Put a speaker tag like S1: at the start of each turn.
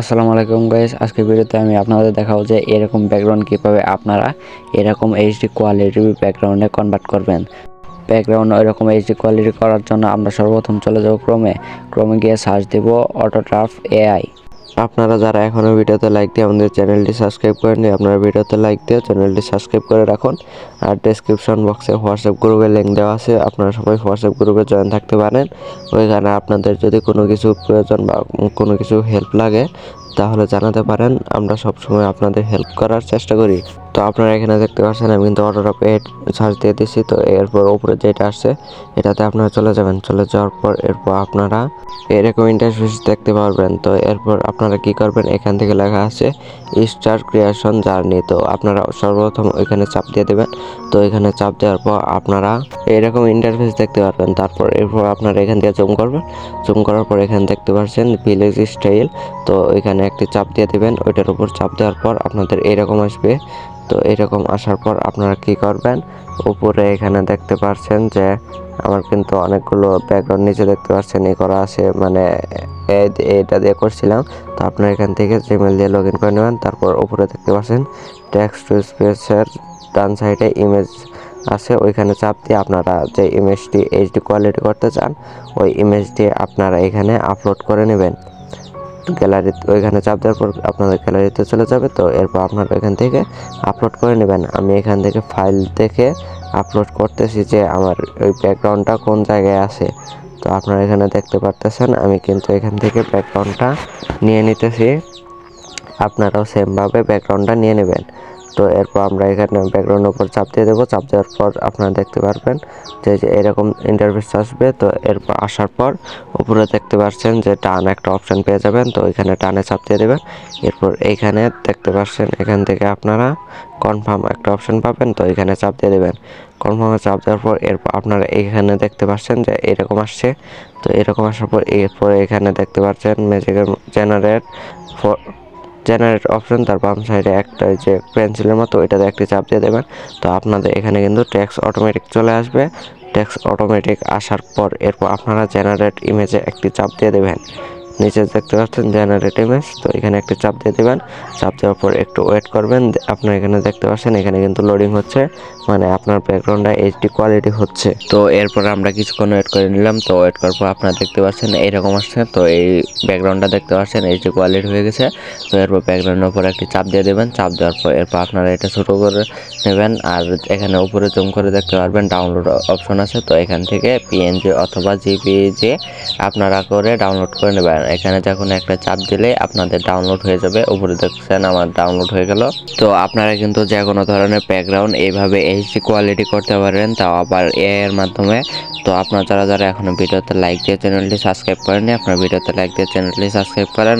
S1: আসসালামু আলাইকুম গাইস, আজকে ভিডিওতে আমি আপনাদের দেখাবো যে এরকম ব্যাকগ্রাউন্ড কিভাবে আপনারা এরকম এইচডি কোয়ালিটির ব্যাকগ্রাউন্ডে কনভার্ট করবেন। ব্যাকগ্রাউন্ড এরকম এইচডি কোয়ালিটি করার জন্য আমরা সর্বপ্রথম চলে যাব ক্রোমে গিয়ে সার্চ দেব অটোট্রাফ এআই। আপনারা যারা এখনো ভিডিওতে লাইক দিয়ে আমাদের চ্যানেলটি সাবস্ক্রাইব করেননি, আপনারা ভিডিওতে লাইক দিয়ে চ্যানেলটি সাবস্ক্রাইব করে রাখুন। আর ডেসক্রিপশন বক্সে হোয়াটসঅ্যাপ গ্রুপের লিঙ্ক দেওয়া আছে, আপনারা সবাই হোয়াটসঅ্যাপ গ্রুপে জয়েন থাকতে পারেন। ওইখানে আপনাদের যদি কোনো কিছু প্রয়োজন বা কোনো কিছু হেল্প লাগে তাহলে জানাতে পারেন, আমরা সবসময় আপনাদের হেল্প করার চেষ্টা করি। তো আপনারা এখানে দেখতে পাচ্ছেন আমি কিন্তু অটোট্রাফ এআই সার্চ দিয়ে দিচ্ছি। তো এরপর উপরে যেটা আসছে এটাতে আপনারা চলে যাবেন। চলে যাওয়ার পর এরপর আপনারা এরকম ইন্টারফেস দেখতে পারবেন। তো এরপর আপনারা কি করবেন, এখান থেকে লেখা আছে স্টার ক্রিয়েশন জার্নি। তো আপনারা সর্বপ্রথম ওইখানে চাপ দিয়ে দেবেন। তো এখানে চাপ দেওয়ার পর আপনারা এরকম ইন্টারফেস দেখতে পারবেন। তারপর এরপর আপনারা এখান থেকে জুম করবেন। জুম করার পর এখানে দেখতে পাচ্ছেন ভিলেজ স্টাইল। তো এখানে একটি চাপ দিয়ে দেবেন। ওইটার উপর চাপ দেওয়ার পর আপনাদের এরকম আসবে। তো এরকম আসার পর আপনারা কি করবেন, উপরে এখানে দেখতে পাচ্ছেন যে আমার কিন্তু অনেকগুলো ব্যাকগ্রাউন্ড নিচে দেখতে পাচ্ছেন এই করা আছে, মানে এটা দিয়ে করছিলাম। তো আপনারা এখান থেকে জিমেল দিয়ে লগ ইন করে নেবেন। তারপর উপরে দেখতে পাচ্ছেন টেক্সট টু স্পেসের ডান সাইডে ইমেজ আছে, ওইখানে চাপ দিয়ে আপনারা যে ইমেজটি এইচডি কোয়ালিটি করতে চান ওই ইমেজটি আপনারা এখানে আপলোড করে নেবেন গ্যালারিতে। ওইখানে চাপ দেওয়ার পর আপনাদের গ্যালারিতে চলে যাবে। তো এরপর আপনারা এখান থেকে আপলোড করে নেবেন। আমি এখান থেকে ফাইল থেকে আপলোড করতেছি যে আমার ওই ব্যাকগ্রাউন্ডটা কোন জায়গায় আছে। তো আপনারা এখানে দেখতে পারতেছেন আমি কিন্তু এখান থেকে ব্যাকগ্রাউন্ডটা নিয়ে নিতেছি। আপনারাও সেমভাবে ব্যাকগ্রাউন্ডটা নিয়ে নেবেন। তো এরপর আমরা এখানে ব্যাকগ্রাউন্ডের উপর চাপ দিয়ে দেবো। চাপ দেওয়ার পর আপনারা দেখতে পারবেন যে এরকম ইন্টারফেস আসবে। তো এরপর আসার পর উপরে দেখতে পাচ্ছেন যে টান একটা অপশান পেয়ে যাবেন। তো এখানে টানে চাপ দিয়ে দেবেন। এরপর এইখানে দেখতে পাচ্ছেন এখান থেকে আপনারা কনফার্ম একটা অপশান পাবেন। তো এখানে চাপ দিয়ে দেবেন। কনফার্মে চাপ দেওয়ার পর এরপর আপনারা এইখানে দেখতে পাচ্ছেন যে এরকম আসছে। তো এরকম আসার পর এরপর এখানে দেখতে পাচ্ছেন ম্যাজিকের জেনারেট অপশন, তার বাম সাইডে একটা যে পেন্সিলের মতো ওইটাতে একটি চাপ দিয়ে দেবেন। তো আপনাদের এখানে কিন্তু টেক্সট অটোমেটিক চলে আসবে। টেক্সট অটোমেটিক আসার পর এরপর আপনারা জেনারেট ইমেজে একটি চাপ দিয়ে দেবেন। নিচে দেখতে পাচ্ছেন জেনারেট ইমেজ। তো এখানে একটি চাপ দিয়ে দেবেন। চাপ দেওয়ার পর একটু ওয়েট করবেন। আপনারা এখানে দেখতে পাচ্ছেন এখানে কিন্তু লোডিং হচ্ছে, মানে আপনার ব্যাকগ্রাউন্ডটা এইচডি কোয়ালিটি হচ্ছে। তো এরপর আমরা কিছুক্ষণ ওয়েট করে নিলাম। তো ওয়েট করার পর আপনারা দেখতে পাচ্ছেন এরকম আসছে। তো এই ব্যাকগ্রাউন্ডটা দেখতে পাচ্ছেন এইচডি কোয়ালিটি হয়ে গেছে। তো এরপর ব্যাকগ্রাউন্ডের উপর একটি চাপ দিয়ে দেবেন। চাপ দেওয়ার পর এরপর আপনারা এটা ছোটো করে নেবেন। আর এখানে উপরে জুম করে দেখতে পারবেন ডাউনলোড অপশন আছে। তো এখান থেকে পিএনজি অথবা জিপিজি আপনারা করে ডাউনলোড করে নেবেন। এখানে যখন একটা চাপ দিলে আপনাদের ডাউনলোড হয়ে যাবে। উপরে দেখছেন আমার ডাউনলোড হয়ে গেল। তো আপনারা কিন্তু যে কোনো ধরনের ব্যাকগ্রাউন্ড এইভাবে এইচডি কোয়ালিটি করতে পারেন, তাও আবার এআই এর মাধ্যমে। তো আপনারা যারা যারা এখনো ভিডিওতে লাইক দিয়ে চ্যানেলটি সাবস্ক্রাইব করেননি, আপনারা ভিডিওতে লাইক দিয়ে চ্যানেলটি সাবস্ক্রাইব করেন।